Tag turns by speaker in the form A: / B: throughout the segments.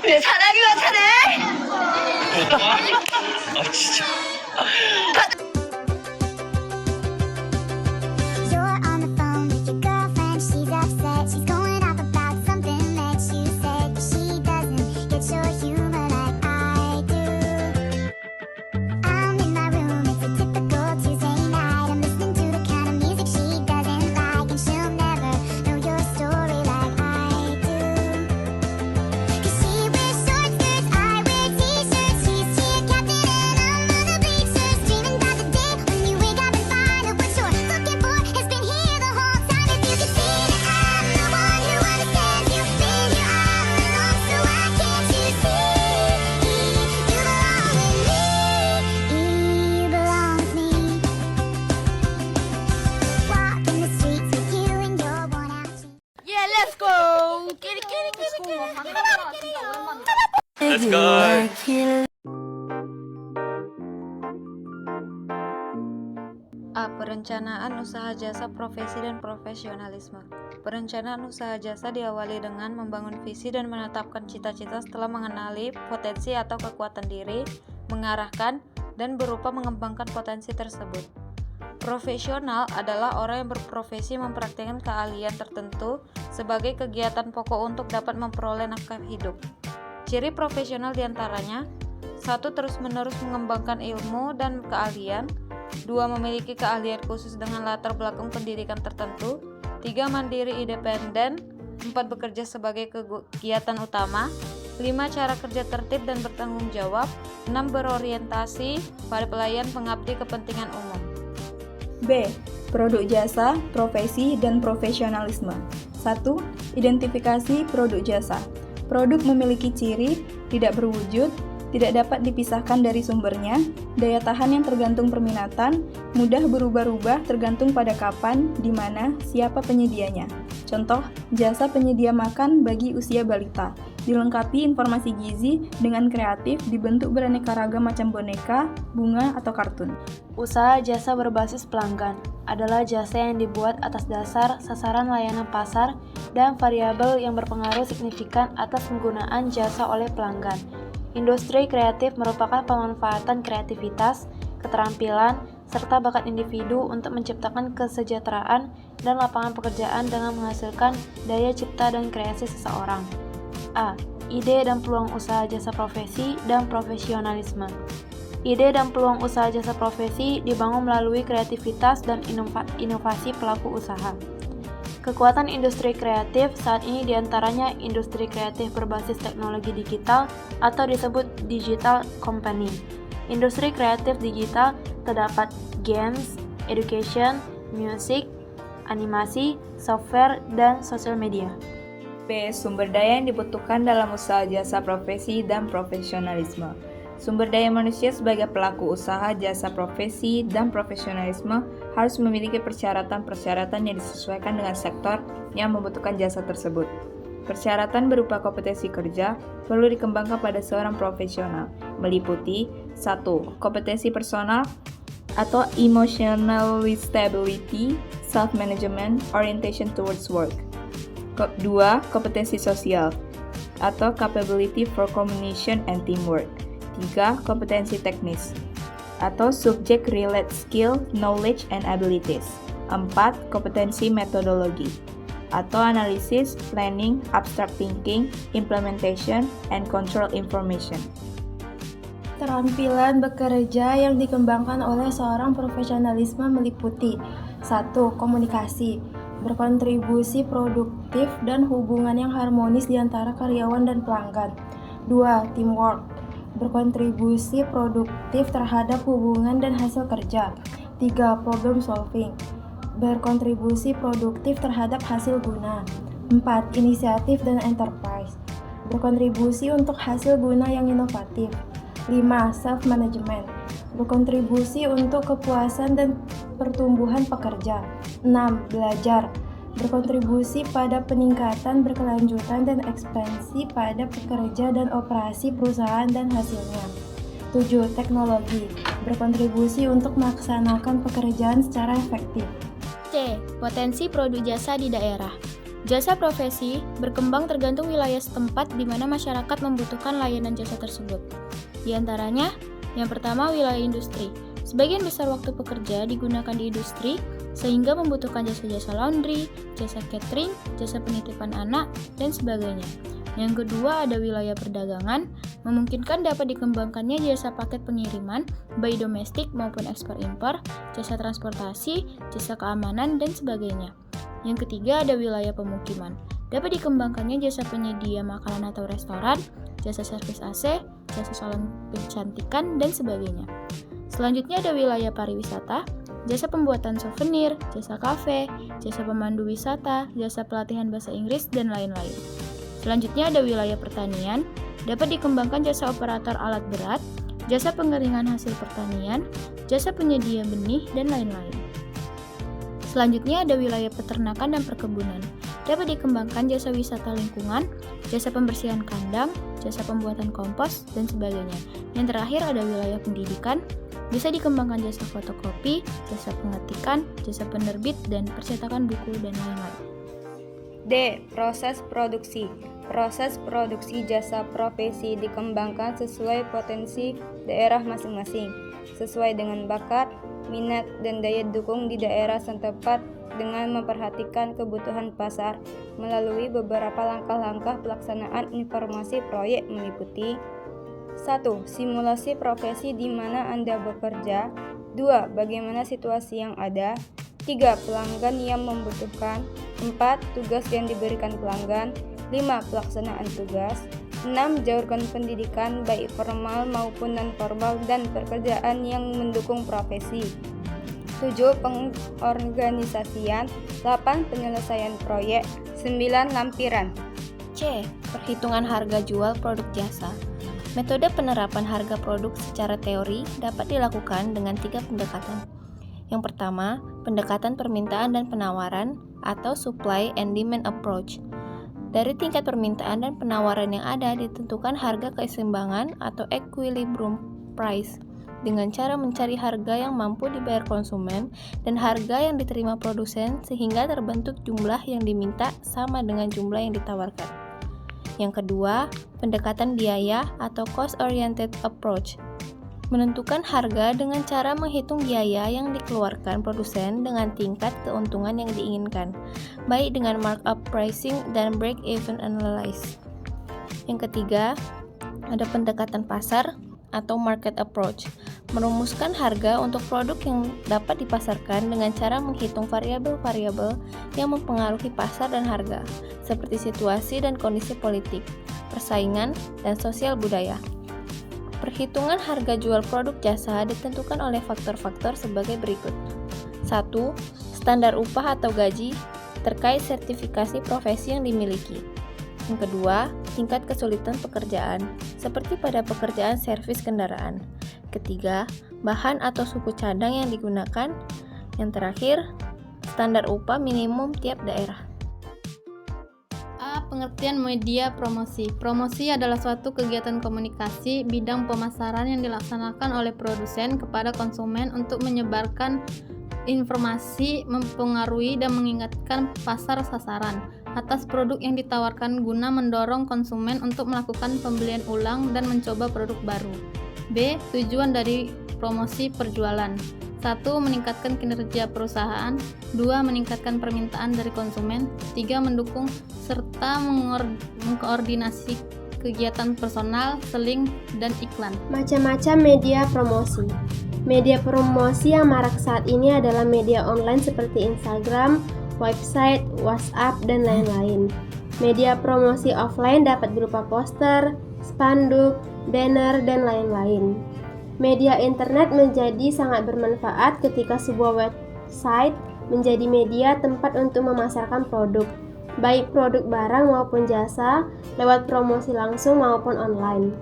A: 내 사랑이 나타내.
B: 아 진짜.
C: You're on the phone with your girlfriend, she's upset. She's going off about something that you said. But she doesn't get your humor like I do. I'm in my room, it's a typical Tuesday night. I'm listening to the kind of music she doesn't like. And she'll never know your story like I do. 'Cause she wears short skirts, I wear t-shirts. She's cheer captain and I'm on the bleachers. Dreaming about the day when you wake up and find out what you're looking for has been here the whole time. If you could see that I'm the one who understands you, then you're all alone. So why can't you see? You belong with me. You belong with me. Walking the streets with you and your worn out jeans.
D: Yeah, let's go. Get it.
B: Let's go.
E: A. Perencanaan usaha jasa profesi dan profesionalisme. Perencanaan usaha jasa diawali dengan membangun visi dan menetapkan cita-cita setelah mengenali potensi atau kekuatan diri, mengarahkan, dan berupa mengembangkan potensi tersebut. Profesional adalah orang yang berprofesi mempraktikkan keahlian tertentu sebagai kegiatan pokok untuk dapat memperoleh nafkah hidup. Ciri profesional diantaranya: 1. Terus-menerus mengembangkan ilmu dan keahlian. 2. Memiliki keahlian khusus dengan latar belakang pendidikan tertentu. 3. Mandiri independen. 4. Bekerja sebagai kegiatan utama. 5. Cara kerja tertib dan bertanggung jawab. 6. Berorientasi pada pelayan pengabdi kepentingan umum.
F: B. Produk jasa, profesi, dan profesionalisme. 1. Identifikasi produk jasa. Produk memiliki ciri, tidak berwujud, tidak dapat dipisahkan dari sumbernya, daya tahan yang tergantung permintaan, mudah berubah-ubah tergantung pada kapan, di mana, siapa penyedianya. Contoh, jasa penyedia makan bagi usia balita, dilengkapi informasi gizi dengan kreatif dibentuk beraneka ragam macam boneka, bunga, atau kartun.
G: Usaha jasa berbasis pelanggan adalah jasa yang dibuat atas dasar sasaran layanan pasar dan variabel yang berpengaruh signifikan atas penggunaan jasa oleh pelanggan. Industri kreatif merupakan pemanfaatan kreativitas, keterampilan, serta bakat individu untuk menciptakan kesejahteraan dan lapangan pekerjaan dengan menghasilkan daya cipta dan kreasi seseorang. A. Ide dan peluang usaha jasa profesi dan profesionalisme. Ide dan peluang usaha jasa profesi dibangun melalui kreativitas dan inovasi pelaku usaha. Kekuatan industri kreatif saat ini diantaranya industri kreatif berbasis teknologi digital atau disebut digital company. Industri kreatif digital terdapat games, education, music, animasi, software, dan sosial media.
F: B. Sumber daya yang dibutuhkan dalam usaha jasa profesi dan profesionalisme. Sumber daya manusia sebagai pelaku usaha jasa profesi dan profesionalisme harus memiliki persyaratan-persyaratan yang disesuaikan dengan sektor yang membutuhkan jasa tersebut. Persyaratan berupa kompetensi kerja perlu dikembangkan pada seorang profesional, meliputi 1. Kompetensi personal atau emotional stability, self-management, orientation towards work. 2. Kompetensi sosial atau capability for communication and teamwork. 3. Kompetensi teknis atau subject-related skill, knowledge, and abilities. 4. Kompetensi metodologi atau analisis, planning, abstract thinking, implementation, and control information.
H: Keterampilan bekerja yang dikembangkan oleh seorang profesionalisme meliputi 1. Komunikasi, berkontribusi produktif dan hubungan yang harmonis di antara karyawan dan pelanggan. 2. Teamwork, berkontribusi produktif terhadap hubungan dan hasil kerja. 3. Problem solving, berkontribusi produktif terhadap hasil guna. 4. Inisiatif dan enterprise, berkontribusi untuk hasil guna yang inovatif. 5. Self-management, berkontribusi untuk kepuasan dan pertumbuhan pekerja. 6. Belajar, berkontribusi pada peningkatan berkelanjutan dan ekspansi pada pekerja dan operasi perusahaan dan hasilnya. 7. Teknologi, berkontribusi untuk melaksanakan pekerjaan secara efektif.
I: C. Potensi produk jasa di daerah.
B: Jasa profesi berkembang tergantung wilayah setempat di mana masyarakat membutuhkan layanan jasa tersebut. Di antaranya, yang pertama wilayah industri. Sebagian besar waktu pekerja digunakan di industri, sehingga membutuhkan jasa-jasa laundry, jasa catering, jasa penitipan anak, dan sebagainya. Yang kedua ada wilayah perdagangan, memungkinkan dapat dikembangkannya jasa paket pengiriman, baik domestik maupun ekspor-impor, jasa transportasi, jasa keamanan, dan sebagainya. Yang ketiga ada wilayah pemukiman, dapat dikembangkannya jasa penyedia makanan atau restoran, jasa servis AC, jasa salon kecantikan, dan sebagainya. Selanjutnya ada wilayah pariwisata, jasa pembuatan souvenir, jasa kafe, jasa pemandu wisata, jasa pelatihan bahasa Inggris, dan lain-lain. Selanjutnya ada wilayah pertanian, dapat dikembangkan jasa operator alat berat, jasa pengeringan hasil pertanian, jasa penyedia benih, dan lain-lain. Selanjutnya ada wilayah peternakan dan perkebunan, dapat dikembangkan jasa wisata lingkungan, jasa pembersihan kandang, jasa pembuatan kompos, dan sebagainya. Yang terakhir ada wilayah pendidikan, bisa dikembangkan jasa fotokopi, jasa pengetikan, jasa penerbit, dan percetakan buku, dan lain-lain.
E: D. Proses produksi. Proses produksi jasa profesi dikembangkan sesuai potensi daerah masing-masing, sesuai dengan bakat, minat, dan daya dukung di daerah setempat dengan memperhatikan kebutuhan pasar melalui beberapa langkah-langkah pelaksanaan informasi proyek meliputi 1. Simulasi profesi di mana Anda bekerja. 2. Bagaimana situasi yang ada. 3. Pelanggan yang membutuhkan. 4. Tugas yang diberikan pelanggan. 5. Pelaksanaan tugas. 6. Jaringan pendidikan baik formal maupun non-formal dan pekerjaan yang mendukung profesi. 7. Pengorganisasian. 8. Penyelesaian proyek. 9. Lampiran.
G: C. Perhitungan harga jual produk jasa. Metode penerapan harga produk secara teori dapat dilakukan dengan 3 pendekatan. Yang pertama, pendekatan permintaan dan penawaran atau supply and demand approach. Dari tingkat permintaan dan penawaran yang ada ditentukan harga keseimbangan atau equilibrium price dengan cara mencari harga yang mampu dibayar konsumen dan harga yang diterima produsen sehingga terbentuk jumlah yang diminta sama dengan jumlah yang ditawarkan. Yang kedua, pendekatan biaya atau cost-oriented approach. Menentukan harga dengan cara menghitung biaya yang dikeluarkan produsen dengan tingkat keuntungan yang diinginkan, baik dengan markup pricing dan break-even analysis. Yang ketiga, ada pendekatan pasar atau market approach. Merumuskan harga untuk produk yang dapat dipasarkan dengan cara menghitung variabel-variabel yang mempengaruhi pasar dan harga, seperti situasi dan kondisi politik, persaingan, dan sosial budaya. Perhitungan harga jual produk jasa ditentukan oleh faktor-faktor sebagai berikut. 1. Standar upah atau gaji terkait sertifikasi profesi yang dimiliki. Yang kedua, tingkat kesulitan pekerjaan, seperti pada pekerjaan servis kendaraan. Ketiga, bahan atau suku cadang yang digunakan. Yang terakhir, standar upah minimum tiap daerah.
B: Pengertian media promosi. Promosi adalah suatu kegiatan komunikasi bidang pemasaran yang dilaksanakan oleh produsen kepada konsumen untuk menyebarkan informasi, mempengaruhi dan mengingatkan pasar sasaran atas produk yang ditawarkan guna mendorong konsumen untuk melakukan pembelian ulang dan mencoba produk baru. B. Tujuan dari promosi perjualan. 1. Meningkatkan kinerja perusahaan. 2. Meningkatkan permintaan dari konsumen. 3. Mendukung serta mengkoordinasi kegiatan personal, seling, dan iklan.
H: Macam-macam media promosi. Media promosi yang marak saat ini adalah media online seperti Instagram, website, WhatsApp, dan lain-lain. Media promosi offline dapat berupa poster, spanduk, banner, dan lain-lain. Media internet menjadi sangat bermanfaat ketika sebuah website menjadi media tempat untuk memasarkan produk, baik produk barang maupun jasa, lewat promosi langsung maupun online.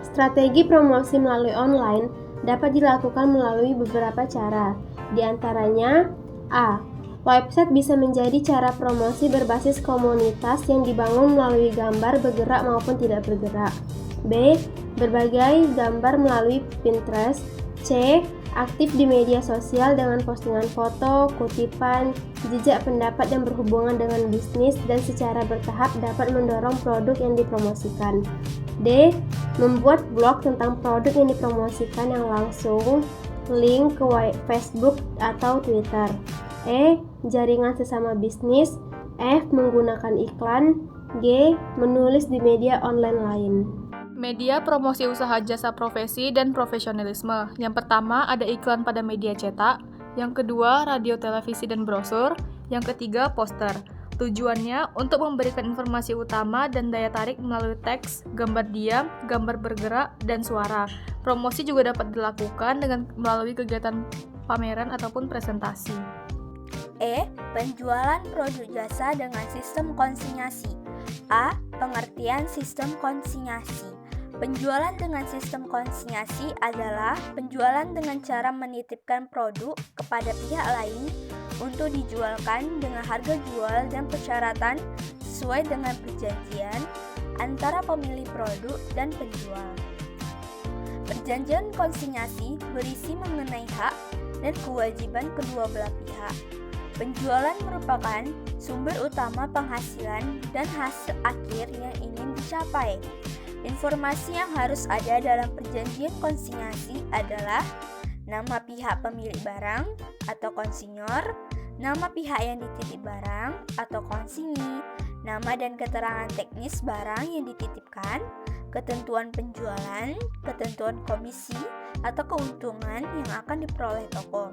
H: Strategi promosi melalui online dapat dilakukan melalui beberapa cara, di antaranya A. Website bisa menjadi cara promosi berbasis komunitas yang dibangun melalui gambar bergerak maupun tidak bergerak. B. Berbagai gambar melalui Pinterest. C. Aktif di media sosial dengan postingan foto, kutipan, jejak pendapat yang berhubungan dengan bisnis dan secara bertahap dapat mendorong produk yang dipromosikan. D. Membuat blog tentang produk yang dipromosikan yang langsung link ke Facebook atau Twitter. E. Jaringan sesama bisnis. F. Menggunakan iklan. G. Menulis di media online lain.
B: Media promosi usaha jasa profesi dan profesionalisme. Yang pertama ada iklan pada media cetak, yang kedua radio, televisi, dan brosur, yang ketiga poster. Tujuannya untuk memberikan informasi utama dan daya tarik melalui teks, gambar diam, gambar bergerak, dan suara. Promosi juga dapat dilakukan dengan melalui kegiatan pameran ataupun presentasi.
D: E. Penjualan produk jasa dengan sistem konsinyasi. A. Pengertian sistem konsinyasi. Penjualan dengan sistem konsinyasi adalah penjualan dengan cara menitipkan produk kepada pihak lain untuk dijualkan dengan harga jual dan persyaratan sesuai dengan perjanjian antara pemilik produk dan penjual. Perjanjian konsinyasi berisi mengenai hak dan kewajiban kedua belah pihak. Penjualan merupakan sumber utama penghasilan dan hasil akhir yang ingin dicapai. Informasi yang harus ada dalam perjanjian konsinyasi adalah nama pihak pemilik barang atau konsinyor, nama pihak yang dititip barang atau konsinyi, nama dan keterangan teknis barang yang dititipkan, ketentuan penjualan, ketentuan komisi atau keuntungan yang akan diperoleh toko.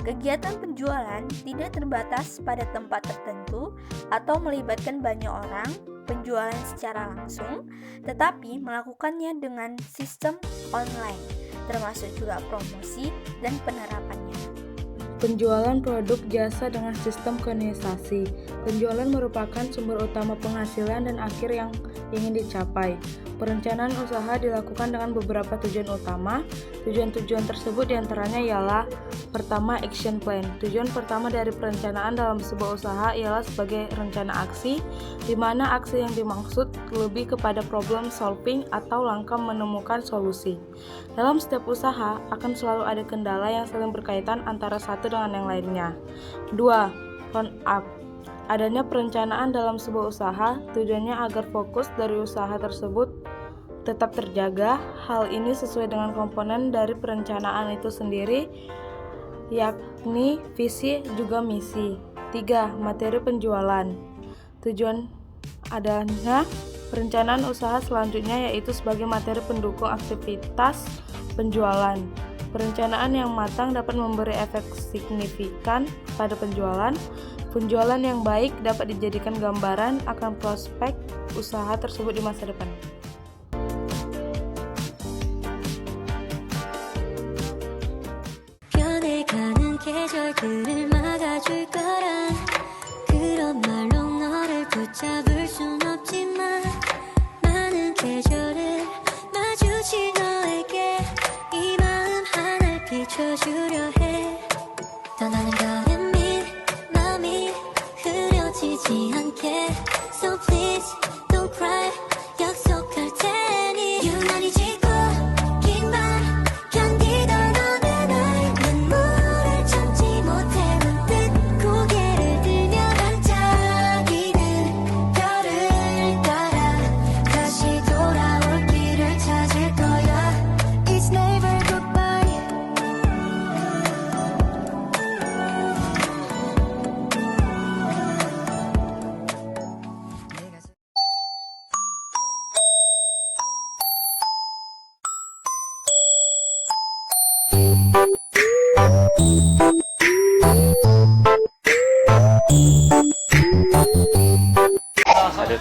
D: Kegiatan penjualan tidak terbatas pada tempat tertentu atau melibatkan banyak orang, penjualan secara langsung, tetapi melakukannya dengan sistem online, termasuk juga promosi dan penerapannya.
I: Penjualan produk jasa dengan sistem konsinyasi. Penjualan merupakan sumber utama penghasilan dan akhir yang ingin dicapai. Perencanaan usaha dilakukan dengan beberapa tujuan utama. Tujuan-tujuan tersebut diantaranya ialah: pertama, action plan. Tujuan pertama dari perencanaan dalam sebuah usaha ialah sebagai rencana aksi, di mana aksi yang dimaksud lebih kepada problem solving atau langkah menemukan solusi. Dalam setiap usaha akan selalu ada kendala yang saling berkaitan antara satu dengan yang lainnya. 2. Round up. Adanya perencanaan dalam sebuah usaha tujuannya agar fokus dari usaha tersebut tetap terjaga. Hal ini sesuai dengan komponen dari perencanaan itu sendiri, yakni visi juga misi. 3. Materi penjualan. Tujuan adanya perencanaan usaha selanjutnya yaitu sebagai materi pendukung aktivitas penjualan. Perencanaan yang matang dapat memberi efek signifikan pada penjualan. Penjualan yang baik dapat dijadikan gambaran akan prospek usaha tersebut di masa depan.
C: 변해가는 계절들을 막아줄 거란 그런 말로 너를 붙잡을 순 없지만 많은 계절을 마주칠 너에게 이 마음 하나를 비춰주려 해 떠나는 거는 마음이 흐려지지 않게 So please don't cry 약속할 테니 유난히 지고 긴 밤 견디던 어느 날 눈물을 참지 못해 문득 고개를 들며 반짝이는 별을 따라 다시 돌아올 길을 찾을 거야 It's never goodbye
J: ada